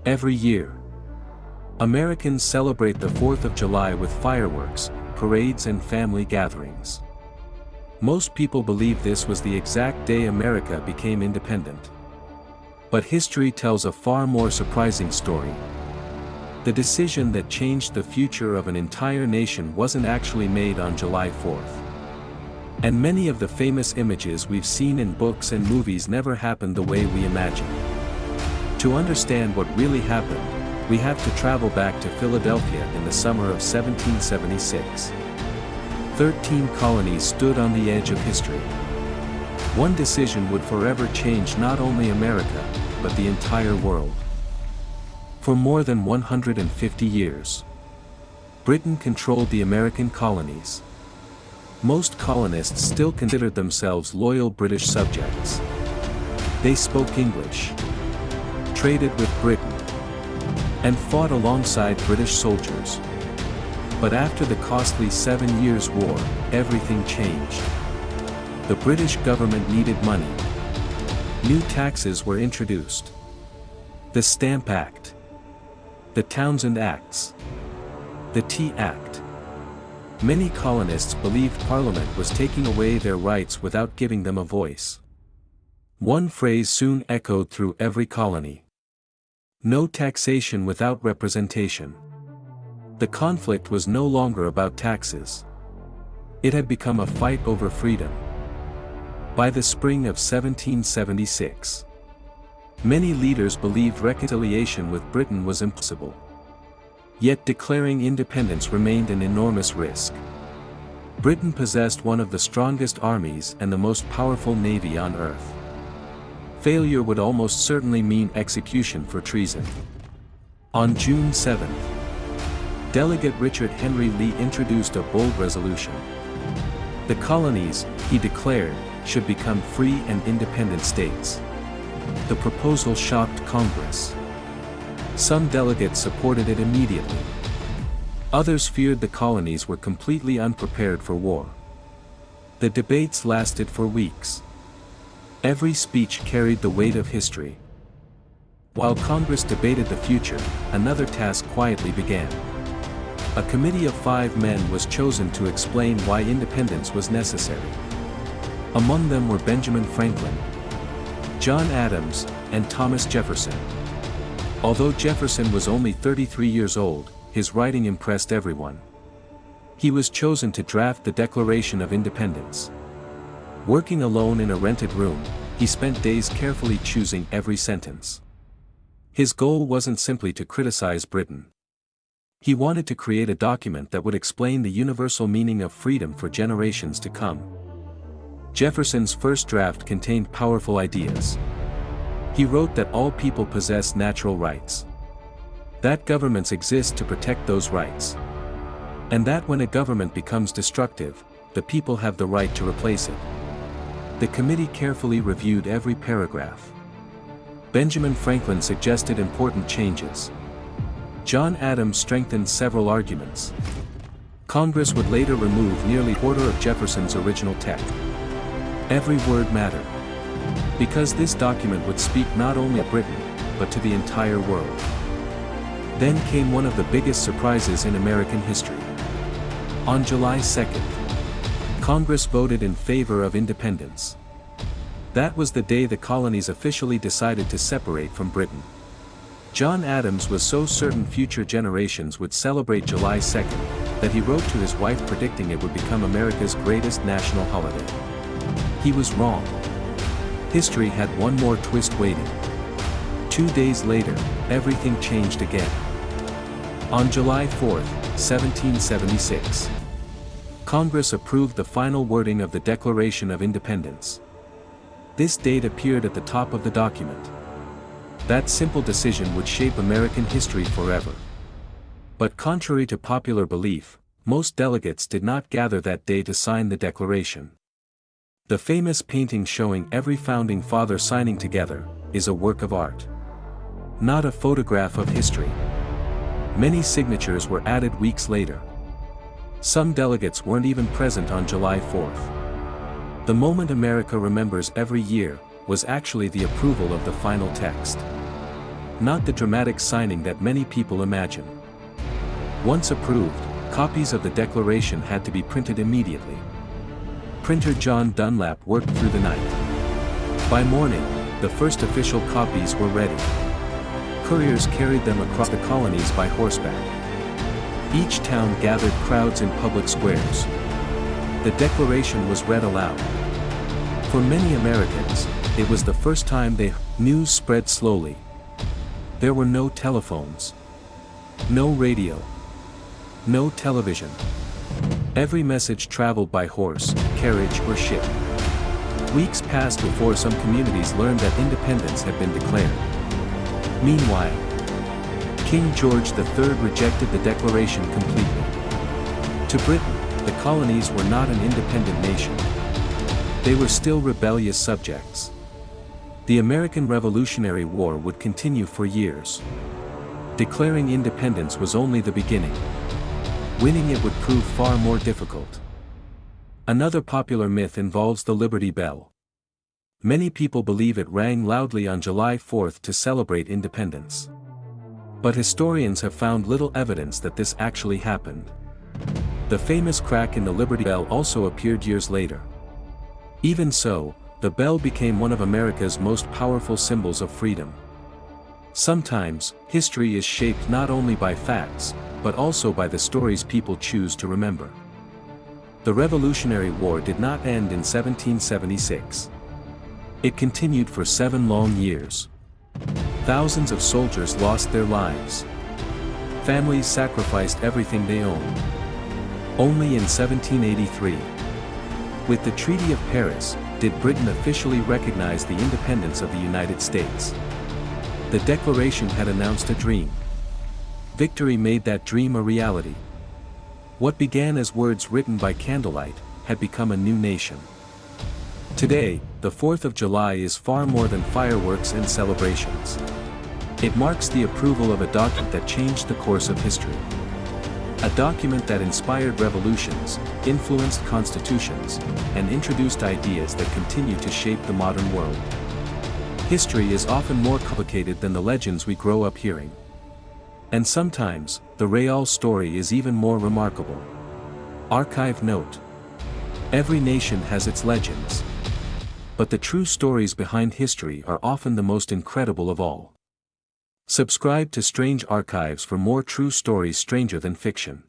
Every year, Americans celebrate the 4th of July with fireworks, parades and family gatherings. Most people believe this was the exact day America became independent. But history tells a far more surprising story. The decision that changed the future of an entire nation wasn't actually made on July 4th. And many of the famous images we've seen in books and movies never happened the way we imagine. To understand what really happened, we have to travel back to Philadelphia in the summer of 1776. 13 colonies stood on the edge of history. One decision would forever change not only America, but the entire world. For more than 150 years, Britain controlled the American colonies. Most colonists still considered themselves loyal British subjects. They spoke English, traded with Britain, and fought alongside British soldiers. But after the costly 7 Years' War, everything changed. The British government needed money. New taxes were introduced. The Stamp Act, the Townshend Acts, the Tea Act. Many colonists believed Parliament was taking away their rights without giving them a voice. One phrase soon echoed through every colony: no taxation without representation. The conflict was no longer about taxes. It had become a fight over freedom. By the spring of 1776, many leaders believed reconciliation with Britain was impossible. Yet declaring independence remained an enormous risk. Britain possessed one of the strongest armies and the most powerful navy on earth. Failure would almost certainly mean execution for treason. On June 7, Delegate Richard Henry Lee introduced a bold resolution. The colonies, he declared, should become free and independent states. The proposal shocked Congress. Some delegates supported it immediately. Others feared the colonies were completely unprepared for war. The debates lasted for weeks. Every speech carried the weight of history. While Congress debated the future, another task quietly began. A committee of 5 men was chosen to explain why independence was necessary. Among them were Benjamin Franklin, John Adams, and Thomas Jefferson. Although Jefferson was only 33 years old, his writing impressed everyone. He was chosen to draft the Declaration of Independence. Working alone in a rented room, he spent days carefully choosing every sentence. His goal wasn't simply to criticize Britain. He wanted to create a document that would explain the universal meaning of freedom for generations to come. Jefferson's first draft contained powerful ideas. He wrote that all people possess natural rights, that governments exist to protect those rights, and that when a government becomes destructive, the people have the right to replace it. The committee carefully reviewed every paragraph. Benjamin Franklin suggested important changes. John Adams strengthened several arguments. Congress would later remove nearly a quarter of Jefferson's original text. Every word mattered, because this document would speak not only to Britain, but to the entire world. Then came one of the biggest surprises in American history. On July 2nd, Congress voted in favor of independence. That was the day the colonies officially decided to separate from Britain. John Adams was so certain future generations would celebrate July 2nd, that he wrote to his wife predicting it would become America's greatest national holiday. He was wrong. History had one more twist waiting. 2 days later, everything changed again. On July 4, 1776, Congress approved the final wording of the Declaration of Independence. This date appeared at the top of the document. That simple decision would shape American history forever. But contrary to popular belief, most delegates did not gather that day to sign the declaration. The famous painting showing every founding father signing together is a work of art, not a photograph of history. Many signatures were added weeks later. Some delegates weren't even present on July 4th. The moment America remembers every year, was actually the approval of the final text. Not the dramatic signing that many people imagine. Once approved, copies of the Declaration had to be printed immediately. Printer John Dunlap worked through the night. By morning, the first official copies were ready. Couriers carried them across the colonies by horseback. Each town gathered crowds in public squares. The Declaration was read aloud. For many Americans, it was the first time news spread slowly. There were no telephones. No radio. No television. Every message traveled by horse, carriage or ship. Weeks passed before some communities learned that independence had been declared. Meanwhile, King George III rejected the Declaration completely. To Britain, the colonies were not an independent nation. They were still rebellious subjects. The American Revolutionary War would continue for years. Declaring independence was only the beginning. Winning it would prove far more difficult. Another popular myth involves the Liberty Bell. Many people believe it rang loudly on July 4th to celebrate independence. But historians have found little evidence that this actually happened. The famous crack in the Liberty Bell also appeared years later. Even so, the bell became one of America's most powerful symbols of freedom. Sometimes, history is shaped not only by facts, but also by the stories people choose to remember. The Revolutionary War did not end in 1776. It continued for 7 long years. Thousands of soldiers lost their lives. Families sacrificed everything they owned. Only in 1783, with the Treaty of Paris, did Britain officially recognize the independence of the United States. The Declaration had announced a dream. Victory made that dream a reality. What began as words written by candlelight, had become a new nation. Today, the 4th of July is far more than fireworks and celebrations. It marks the approval of a document that changed the course of history. A document that inspired revolutions, influenced constitutions, and introduced ideas that continue to shape the modern world. History is often more complicated than the legends we grow up hearing. And sometimes, the real story is even more remarkable. Archive note. Every nation has its legends. But the true stories behind history are often the most incredible of all. Subscribe to Strange Archives for more true stories stranger than fiction.